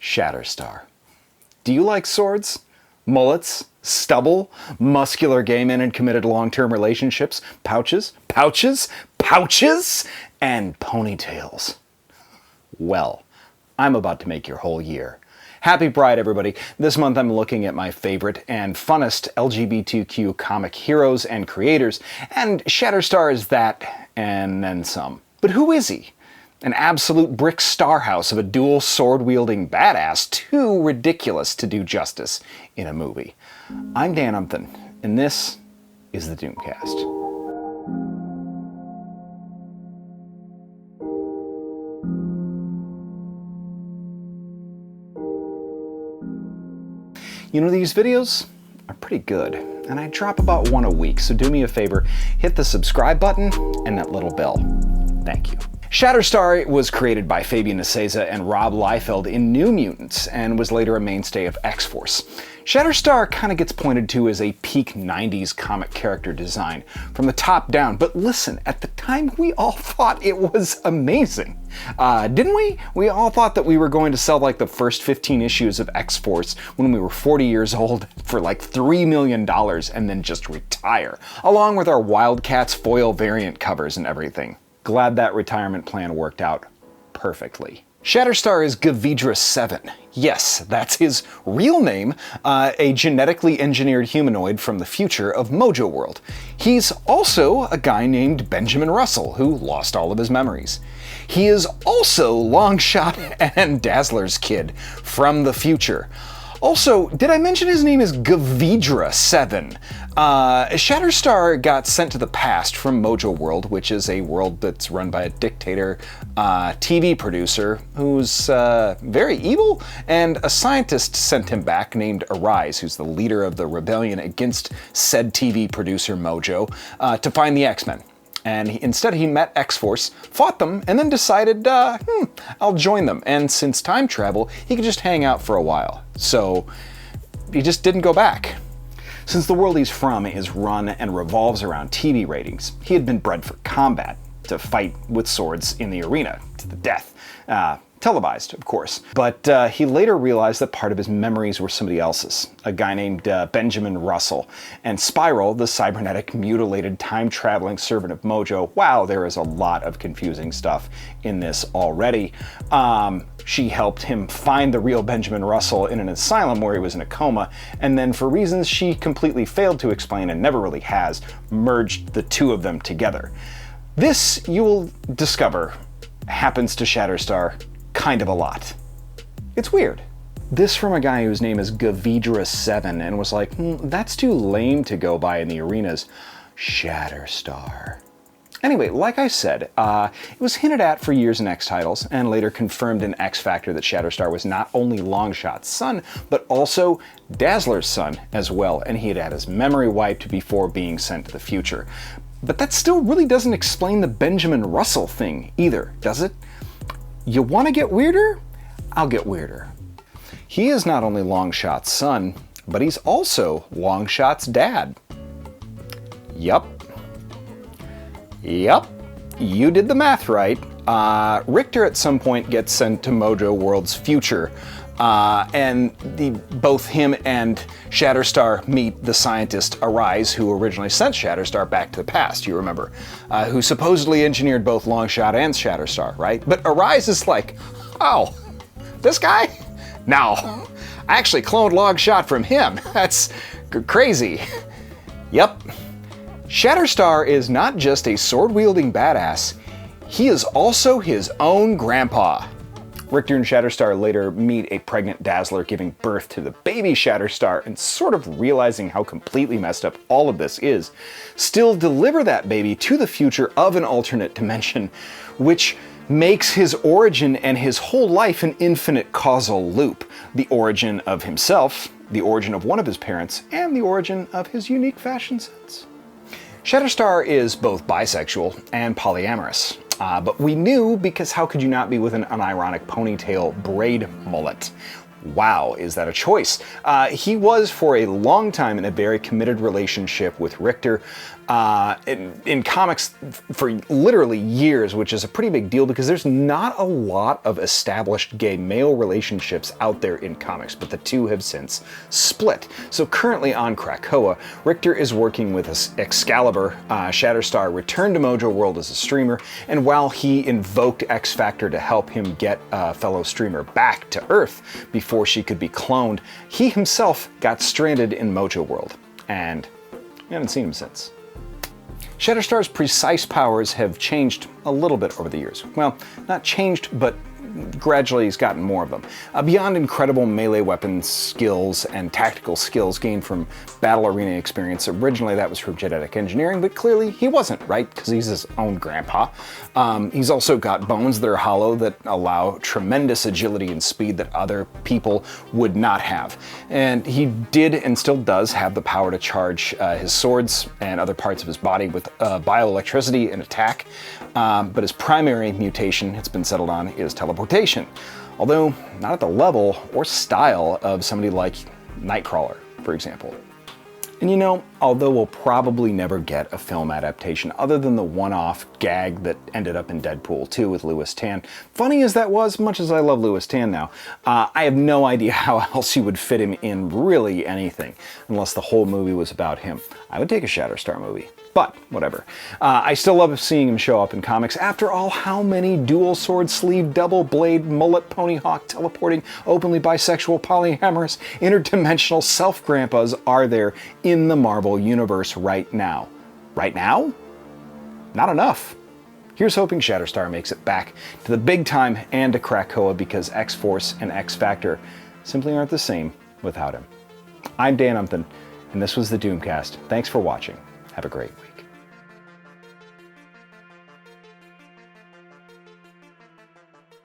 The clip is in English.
Shatterstar. Do you like swords, mullets, stubble, muscular gay men in committed long-term relationships, pouches, and ponytails? Well, I'm about to make your whole year. Happy Pride, everybody. This month I'm looking at my favorite and funnest LGBTQ comic heroes and creators, and Shatterstar is that, and then some. But who is he? An absolute brick star house of a dual sword-wielding badass, too ridiculous to do justice in a movie. I'm Dan Umpton, and this is the Doomcast. You know, these videos are pretty good, and I drop about one a week, so do me a favor, hit the subscribe button and that little bell. Thank you. Shatterstar was created by Fabian Nicieza and Rob Liefeld in New Mutants and was later a mainstay of X-Force. Shatterstar kind of gets pointed to as a peak 90s comic character design from the top down, but listen, at the time we all thought it was amazing. Didn't we? We all thought that we were going to sell like the first 15 issues of X-Force when we were 40 years old for like $3 million and then just retire, along with our Wildcats foil variant covers and everything. Glad that retirement plan worked out perfectly. Shatterstar is Gavidra 7. Yes, that's his real name, a genetically engineered humanoid from the future of Mojo World. He's also a guy named Benjamin Russell, who lost all of his memories. He is also Longshot and Dazzler's kid from the future. Also, did I mention his name is Gavidra 7? Shatterstar got sent to the past from Mojo World, which is a world that's run by a dictator TV producer who's very evil, and a scientist sent him back named Arise, who's the leader of the rebellion against said TV producer Mojo, to find the X-Men. And instead he met X-Force, fought them, and then decided, I'll join them. And since time travel, he could just hang out for a while. So he just didn't go back. Since the world he's from is run and revolves around TV ratings, he had been bred for combat, to fight with swords in the arena, to the death. Televised, of course. But he later realized that part of his memories were somebody else's, a guy named Benjamin Russell. And Spiral, the cybernetic, mutilated, time-traveling servant of Mojo, wow, there is a lot of confusing stuff in this already. She helped him find the real Benjamin Russell in an asylum where he was in a coma, and then for reasons she completely failed to explain and never really has, merged the two of them together. This, you will discover, happens to Shatterstar kind of a lot. It's weird. This from a guy whose name is Gavidra 7 and was like, that's too lame to go by in the arenas. Shatterstar. Anyway, like I said, it was hinted at for years in X titles and later confirmed in X Factor that Shatterstar was not only Longshot's son, but also Dazzler's son as well, and he had had his memory wiped before being sent to the future. But that still really doesn't explain the Benjamin Russell thing either, does it? You want to get weirder? I'll get weirder. He is not only Longshot's son, but he's also Longshot's dad. Yup, you did the math right. Rictor at some point gets sent to Mojo World's future, and both him and Shatterstar meet the scientist Arise, who originally sent Shatterstar back to the past, you remember, who supposedly engineered both Longshot and Shatterstar, right? But Arise is like, oh, this guy? No, I actually cloned Longshot from him. That's crazy. Yep. Shatterstar is not just a sword-wielding badass, he is also his own grandpa. Rictor and Shatterstar later meet a pregnant Dazzler giving birth to the baby Shatterstar and sort of realizing how completely messed up all of this is, still deliver that baby to the future of an alternate dimension, which makes his origin and his whole life an infinite causal loop. The origin of himself, the origin of one of his parents, and the origin of his unique fashion sense. Shatterstar is both bisexual and polyamorous. But we knew because how could you not be with an unironic ponytail braid mullet? Wow, is that a choice? He was for a long time in a very committed relationship with Rictor. In comics for literally years, which is a pretty big deal because there's not a lot of established gay male relationships out there in comics, but the two have since split. So currently on Krakoa, Rictor is working with Excalibur. Shatterstar returned to Mojo World as a streamer, and while he invoked X Factor to help him get a fellow streamer back to Earth before she could be cloned, he himself got stranded in Mojo World, and we haven't seen him since. Shatterstar's precise powers have changed a little bit over the years. Well, not changed, but gradually he's gotten more of them. Beyond incredible melee weapon skills and tactical skills gained from battle arena experience, originally that was from genetic engineering, but clearly he wasn't, right? Because he's his own grandpa. He's also got bones that are hollow that allow tremendous agility and speed that other people would not have. And he did and still does have the power to charge his swords and other parts of his body with bioelectricity and attack. But his primary mutation, it's been settled on, is teleportation. Although not at the level or style of somebody like Nightcrawler, for example. And you know, although we'll probably never get a film adaptation other than the one-off gag that ended up in Deadpool 2 with Louis Tan, funny as that was, much as I love Louis Tan now, I have no idea how else you would fit him in really anything, unless the whole movie was about him. I would take a Shatterstar movie. But whatever. I still love seeing him show up in comics. After all, how many dual sword sleeve, double blade, mullet, pony hawk, teleporting, openly bisexual, polyamorous, interdimensional self-grandpas are there in the Marvel Universe right now? Right now? Not enough. Here's hoping Shatterstar makes it back to the big time and to Krakoa, because X-Force and X-Factor simply aren't the same without him. I'm Dan Umpton, and this was the Doomcast. Thanks for watching. Have a great week.